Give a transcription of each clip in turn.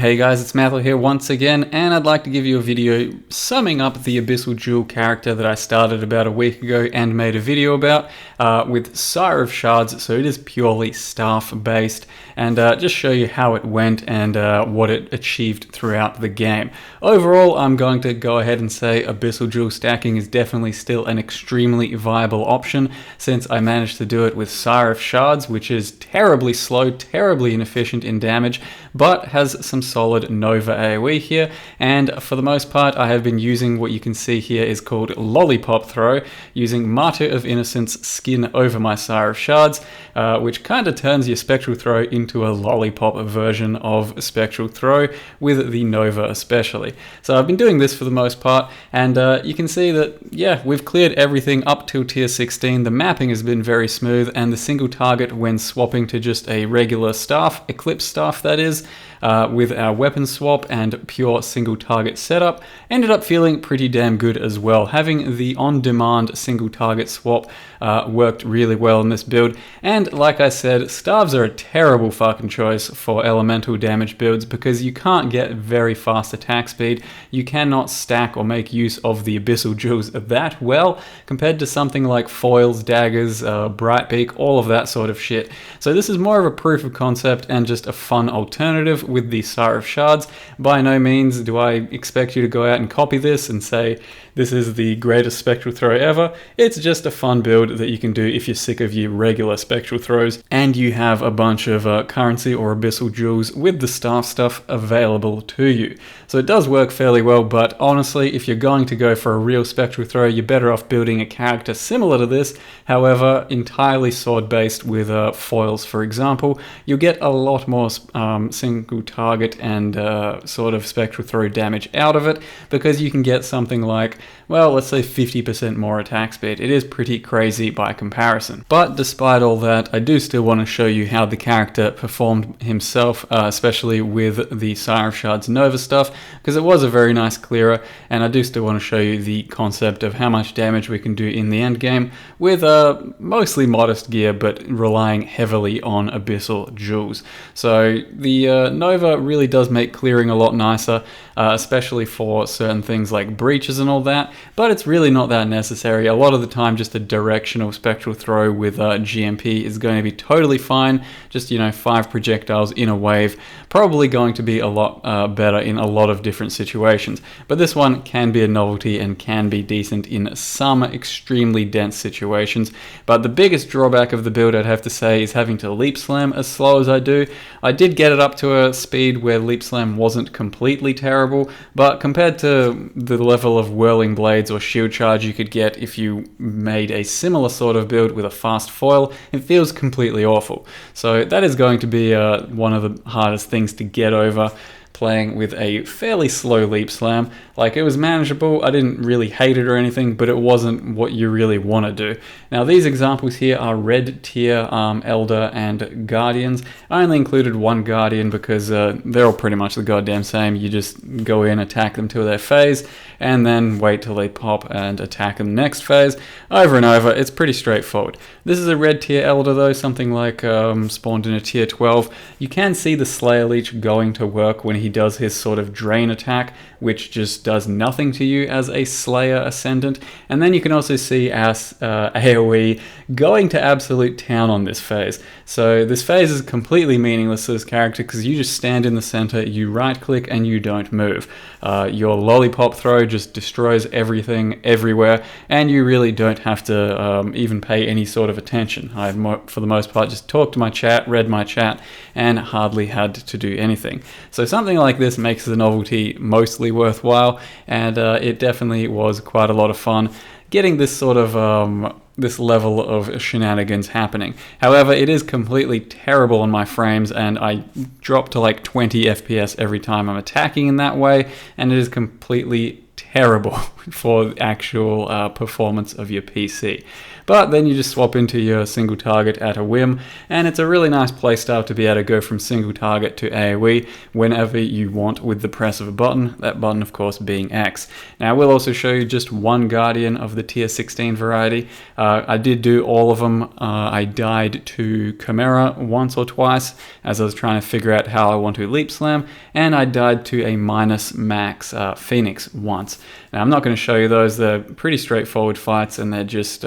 Hey guys, it's Matthew here once again, and I'd like to give you a video summing up the Abyssal Jewel character that I started about a week ago and made a video about with Sire of Shards, so it is purely staff based, and just show you how it went and what it achieved throughout the game. Overall, I'm going to go ahead and say Abyssal Jewel stacking is definitely still an extremely viable option, since I managed to do it with Sire of Shards, which is terribly slow, terribly inefficient in damage, but has some solid Nova AoE here, and for the most part I have been using what you can see here is called Lolipop throw, using Martyr of Innocence skin over my Sire of Shards, which kind of turns your Spectral Throw into a Lollipop version of Spectral Throw, with the Nova especially. So I've been doing this for the most part, and you can see that, yeah, we've cleared everything up till tier 16, the mapping has been very smooth, and the single target when swapping to just a regular staff, Eclipse staff that is, with our weapon swap and pure single target setup, ended up feeling pretty damn good as well. Having the on-demand single target swap worked really well in this build, and like I said, staves are a terrible fucking choice for elemental damage builds because you can't get very fast attack speed, you cannot stack or make use of the Abyssal Jewels that well compared to something like foils, daggers, Brightbeak, all of that sort of shit. So this is more of a proof of concept and just a fun alternative with the Sire of Shards. By no means do I expect you to go out and copy this and say this is the greatest Spectral Throw ever. It's just a fun build that you can do if you're sick of your regular Spectral Throws and you have a bunch of currency or Abyssal Jewels with the staff stuff available to you. So it does work fairly well, but honestly, if you're going to go for a real Spectral Throw, you're better off building a character similar to this, however, entirely sword based with foils, for example. You'll get a lot more single target and sort of Spectral Throw damage out of it, because you can get something like, well, let's say 50% more attack speed. It is pretty crazy by comparison. But despite all that, I do still want to show you how the character performed himself, especially with the Sire of Shards Nova stuff, because it was a very nice clearer, and I do still want to show you the concept of how much damage we can do in the end game with mostly modest gear, but relying heavily on Abyssal Jewels. So the Nova really does make clearing a lot nicer, especially for certain things like breaches and all that, but it's really not that necessary. A lot of the time, just a directional Spectral Throw with GMP is going to be totally fine. Just, 5 projectiles in a wave, probably going to be a lot better in a lot of different situations. But this one can be a novelty and can be decent in some extremely dense situations. But the biggest drawback of the build, I'd have to say, is having to leap slam as slow as I do. I did get it up to a speed where leap slam wasn't completely terrible, but compared to the level of whirling blades or shield charge you could get if you made a similar sort of build with a fast foil, it feels completely awful. So that is going to be one of the hardest things to get over, playing with a fairly slow leap slam. Like, it was manageable, I didn't really hate it or anything, but it wasn't what you really want to do. Now these examples here are red tier Elder and Guardians. I only included one Guardian because they're all pretty much the goddamn same. You just go in, attack them till their phase, and then wait till they pop and attack them next phase. Over and over, it's pretty straightforward. This is a red tier Elder though, something like spawned in a tier 12. You can see the Slayer Leech going to work when he does his sort of drain attack, which just does nothing to you as a Slayer Ascendant. And then you can also see our AoE going to absolute town on this phase. So this phase is completely meaningless to this character because you just stand in the center, you right click, and you don't move. Your Lollipop throw just destroys everything everywhere, and you really don't have to even pay any sort of attention. I've, for the most part, just talked to my chat, read my chat, and hardly had to do anything. So something like this makes the novelty mostly worthwhile, and it definitely was quite a lot of fun getting this sort of this level of shenanigans happening. However, it is completely terrible on my frames, and I drop to like 20 FPS every time I'm attacking in that way, and it is completely terrible for the actual performance of your PC. But then you just swap into your single target at a whim, and it's a really nice playstyle to be able to go from single target to AoE whenever you want with the press of a button, that button of course being X. Now I will also show you just one Guardian of the tier 16 variety. I did do all of them. I died to Chimera once or twice as I was trying to figure out how I want to leap slam, and I died to a minus max Phoenix once. Now I'm not going to show you those, they're pretty straightforward fights and they're just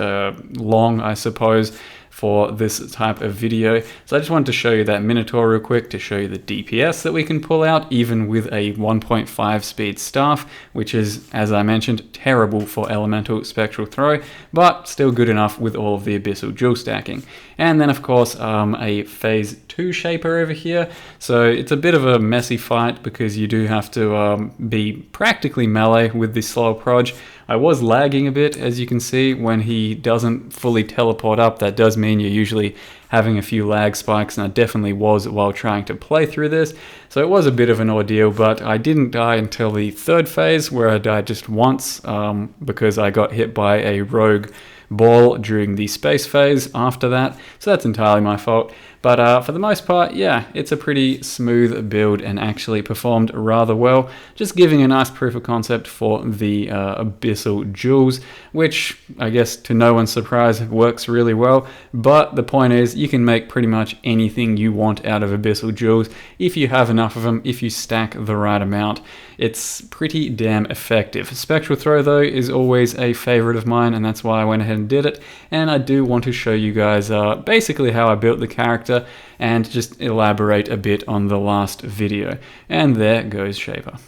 long, I suppose, for this type of video. So I just wanted to show you that Minotaur real quick to show you the DPS that we can pull out even with a 1.5 speed staff, which is, as I mentioned, terrible for elemental spectral throw, but still good enough with all of the abyssal jewel stacking. And then of course a phase 2 shaper over here. So it's a bit of a messy fight because you do have to be practically melee with this slow proj. I was lagging a bit, as you can see, when he doesn't fully teleport up. That does mean you're usually having a few lag spikes, and I definitely was while trying to play through this. So it was a bit of an ordeal, but I didn't die until the third phase, where I died just once because I got hit by a rogue ball during the space phase after that. So that's entirely my fault. But for the most part, yeah, it's a pretty smooth build and actually performed rather well. Just giving a nice proof of concept for the Abyssal Jewels, which I guess to no one's surprise works really well. But the point is, you can make pretty much anything you want out of Abyssal Jewels if you have enough of them, if you stack the right amount. It's pretty damn effective. Spectral Throw though is always a favorite of mine, and that's why I went ahead and did it. And I do want to show you guys basically how I built the character and just elaborate a bit on the last video. And there goes Shaper.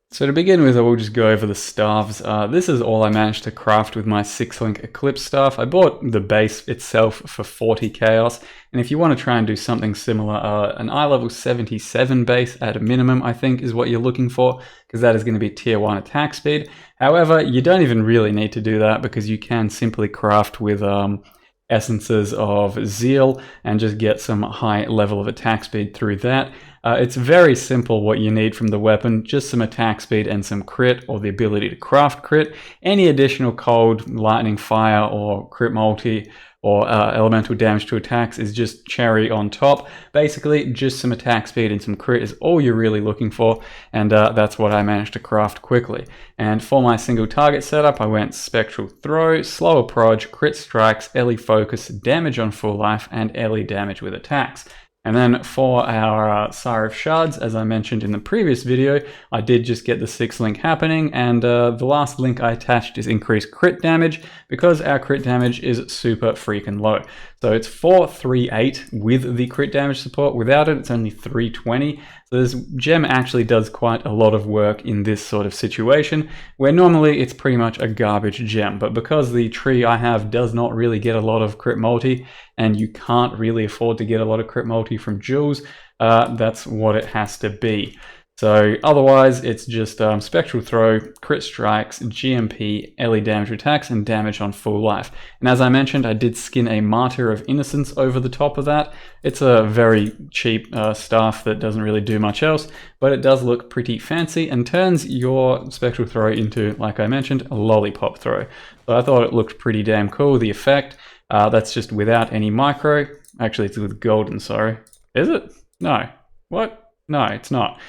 So to begin with, I will just go over the staffs. This is all I managed to craft with my 6-link Eclipse staff. I bought the base itself for 40 chaos, and if you want to try and do something similar, an eye level 77 base at a minimum, I think, is what you're looking for, because that is going to be tier 1 attack speed. However, you don't even really need to do that, because you can simply craft with essences of zeal and just get some high level of attack speed through that. It's very simple what you need from the weapon, just some attack speed and some crit, or the ability to craft crit. Any additional cold, lightning, fire, or crit multi, or elemental damage to attacks is just cherry on top. Basically, just some attack speed and some crit is all you're really looking for, and that's what I managed to craft quickly. And for my single target setup, I went Spectral Throw, Slower Proj, Crit Strikes, Ellie Focus, Damage on Full Life, and Ellie Damage with attacks. And then for our Sire of Shards, as I mentioned in the previous video, I did just get the 6-link happening, and the last link I attached is increased crit damage, because our crit damage is super freaking low. So it's 438 with the crit damage support. Without it, it's only 320. So this gem actually does quite a lot of work in this sort of situation, where normally it's pretty much a garbage gem. But because the tree I have does not really get a lot of crit multi, and you can't really afford to get a lot of crit multi from jewels, that's what it has to be. So otherwise, it's just Spectral Throw, Crit Strikes, GMP, Ellie Damage Attacks, and Damage on Full Life. And as I mentioned, I did skin a Martyr of Innocence over the top of that. It's a very cheap staff that doesn't really do much else, but it does look pretty fancy and turns your Spectral Throw into, like I mentioned, a Lollipop Throw. So I thought it looked pretty damn cool, the effect. That's just without any micro. Actually, it's with golden, sorry. Is it? No. What? No, it's not.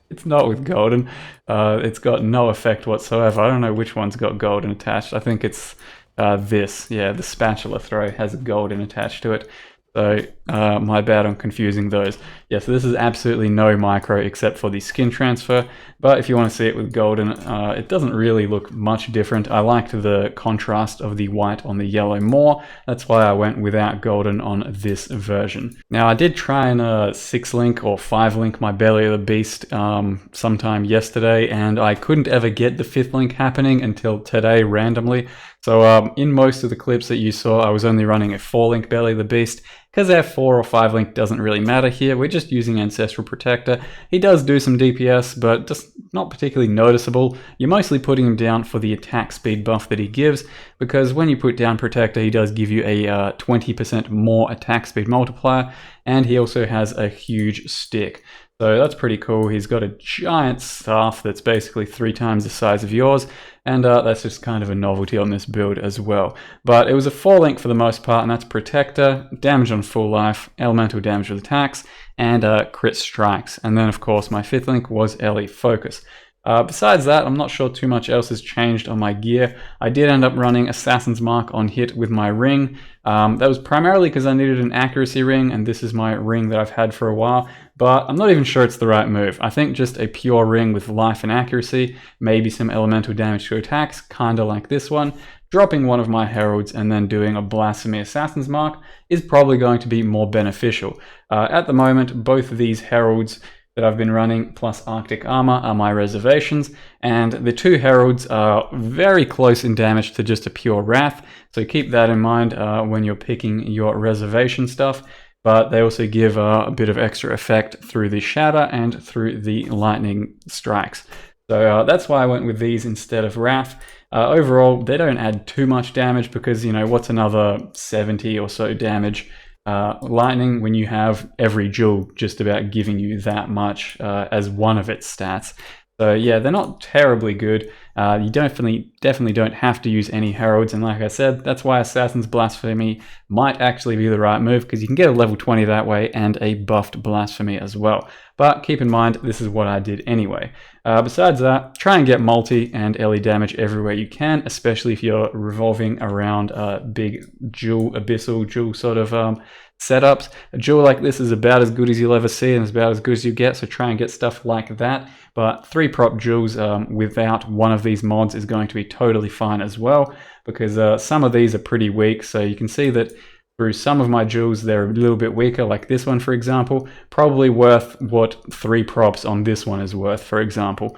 It's not with golden. It's got no effect whatsoever. I don't know which one's got golden attached. I think it's this. Yeah, the spatula throw has a golden attached to it. So my bad on confusing those. Yeah, so this is absolutely no micro except for the skin transfer. But if you want to see it with golden, it doesn't really look much different. I liked the contrast of the white on the yellow more. That's why I went without golden on this version. Now I did try and 6-link or 5-link my Belly of the Beast sometime yesterday, and I couldn't ever get the 5th link happening until today randomly. So in most of the clips that you saw, I was only running a 4-link Belly of the Beast. Because our 4 or 5 link doesn't really matter here, we're just using Ancestral Protector. He does do some DPS, but just not particularly noticeable. You're mostly putting him down for the attack speed buff that he gives, because when you put down Protector, he does give you a 20% more attack speed multiplier, and he also has a huge stick. So that's pretty cool. He's got a giant staff that's basically 3 times the size of yours, and that's just kind of a novelty on this build as well. But it was a 4 link for the most part, and that's Protector, damage on full life, elemental damage with attacks, and crit strikes. And then of course my 5th link was LE Focus. Besides that, I'm not sure too much else has changed on my gear. I did end up running Assassin's Mark on hit with my ring. That was primarily because I needed an accuracy ring, and this is my ring that I've had for a while, but I'm not even sure it's the right move. I think just a pure ring with life and accuracy, maybe some elemental damage to attacks, kinda like this one, dropping one of my heralds and then doing a Blasphemy Assassin's Mark is probably going to be more beneficial. At the moment, both of these heralds that I've been running plus Arctic Armor are my reservations, and the 2 heralds are very close in damage to just a pure Wrath, so keep that in mind when you're picking your reservation stuff. But they also give a bit of extra effect through the Shatter and through the Lightning Strikes. So that's why I went with these instead of Wrath. Overall, they don't add too much damage because, you know, what's another 70 or so damage lightning when you have every jewel just about giving you that much as one of its stats. So yeah, they're not terribly good. You definitely don't have to use any heralds, and like I said, that's why Assassin's Blasphemy might actually be the right move, because you can get a level 20 that way and a buffed Blasphemy as well. But keep in mind, this is what I did anyway. Besides that, try and get multi and LE damage everywhere you can, especially if you're revolving around big Abyssal Jewel sort of setups. A jewel like this is about as good as you'll ever see and is about as good as you get, so try and get stuff like that. But 3 prop jewels without one of these mods is going to be totally fine as well, because some of these are pretty weak. So you can see that through some of my jewels, they're a little bit weaker, like this one, for example, probably worth what 3 props on this one is worth, for example,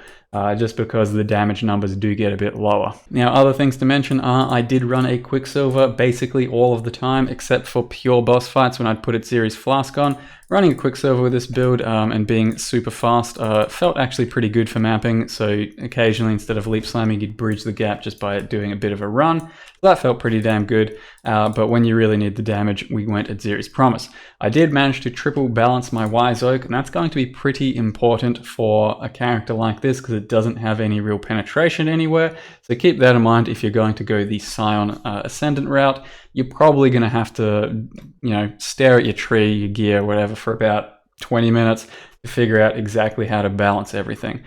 just because the damage numbers do get a bit lower. Now, other things to mention are I did run a Quicksilver basically all of the time, except for pure boss fights when I'd put its Series Flask on. Running a Quicksilver with this build and being super fast felt actually pretty good for mapping, so occasionally instead of leap slamming, you'd bridge the gap just by doing a bit of a run. So that felt pretty damn good, but when you really need the damage, we went at Zeri's Promise. I did manage to triple balance my Wise Oak, and that's going to be pretty important for a character like this because it doesn't have any real penetration anywhere, so keep that in mind if you're going to go the Scion Ascendant route. You're probably going to have to, you know, stare at your tree, your gear, whatever, for about 20 minutes to figure out exactly how to balance everything.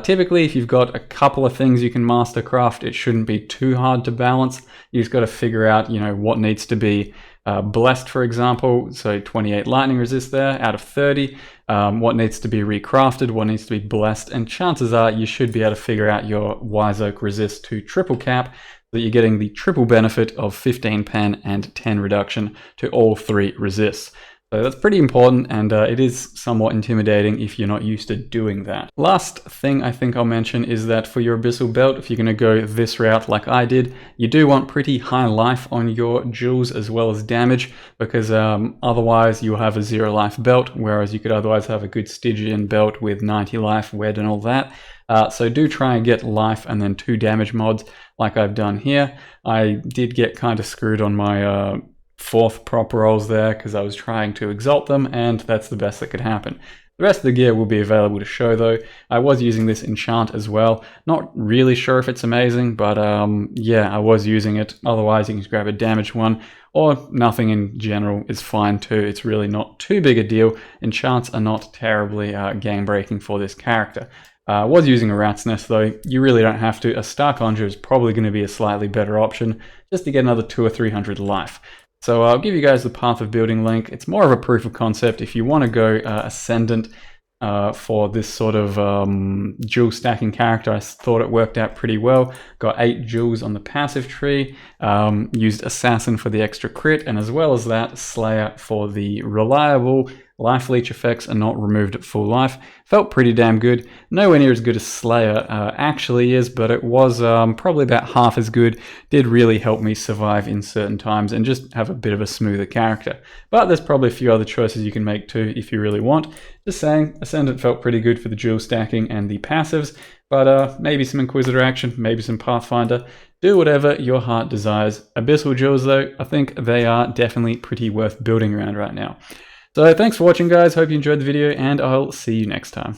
Typically, if you've got a couple of things you can mastercraft, it shouldn't be too hard to balance. You just got to figure out, you know, what needs to be blessed, for example, so 28 lightning resist there out of 30. What needs to be recrafted, what needs to be blessed, and chances are you should be able to figure out your Wise Oak resist to triple cap, so that you're getting the triple benefit of 15 pen and 10 reduction to all 3 resists. So that's pretty important, and it is somewhat intimidating if you're not used to doing that. Last thing I think I'll mention is that for your Abyssal Belt, if you're going to go this route like I did, you do want pretty high life on your jewels as well as damage, because otherwise you'll have a 0 life belt, whereas you could otherwise have a good Stygian belt with 90 life, wed and all that. So do try and get life and then 2 damage mods like I've done here. I did get kind of screwed on my 4th prop rolls there because I was trying to exalt them, and that's the best that could happen. The rest of the gear will be available to show though. I was using this enchant as well. Not really sure if it's amazing, but yeah, I was using it. Otherwise you can just grab a damaged one, or nothing in general is fine too. It's really not too big a deal. Enchants are not terribly game breaking for this character. I was using a Rat's Nest though. You really don't have to. A Star Conjure is probably going to be a slightly better option just to get another 200 or 300 life. So I'll give you guys the Path of Building link. It's more of a proof of concept if you want to go Ascendant for this sort of jewel stacking character. I thought it worked out pretty well. Got 8 jewels on the passive tree, used Assassin for the extra crit, and as well as that, Slayer for the reliable life leech effects are not removed at full life. Felt pretty damn good. Nowhere near as good as Slayer actually is, but it was probably about half as good. Did really help me survive in certain times and just have a bit of a smoother character. But there's probably a few other choices you can make too if you really want. Just saying, Ascendant felt pretty good for the jewel stacking and the passives, but maybe some Inquisitor action, maybe some Pathfinder. Do whatever your heart desires. Abyssal Jewels though, I think they are definitely pretty worth building around right now. So thanks for watching, guys. Hope you enjoyed the video, and I'll see you next time.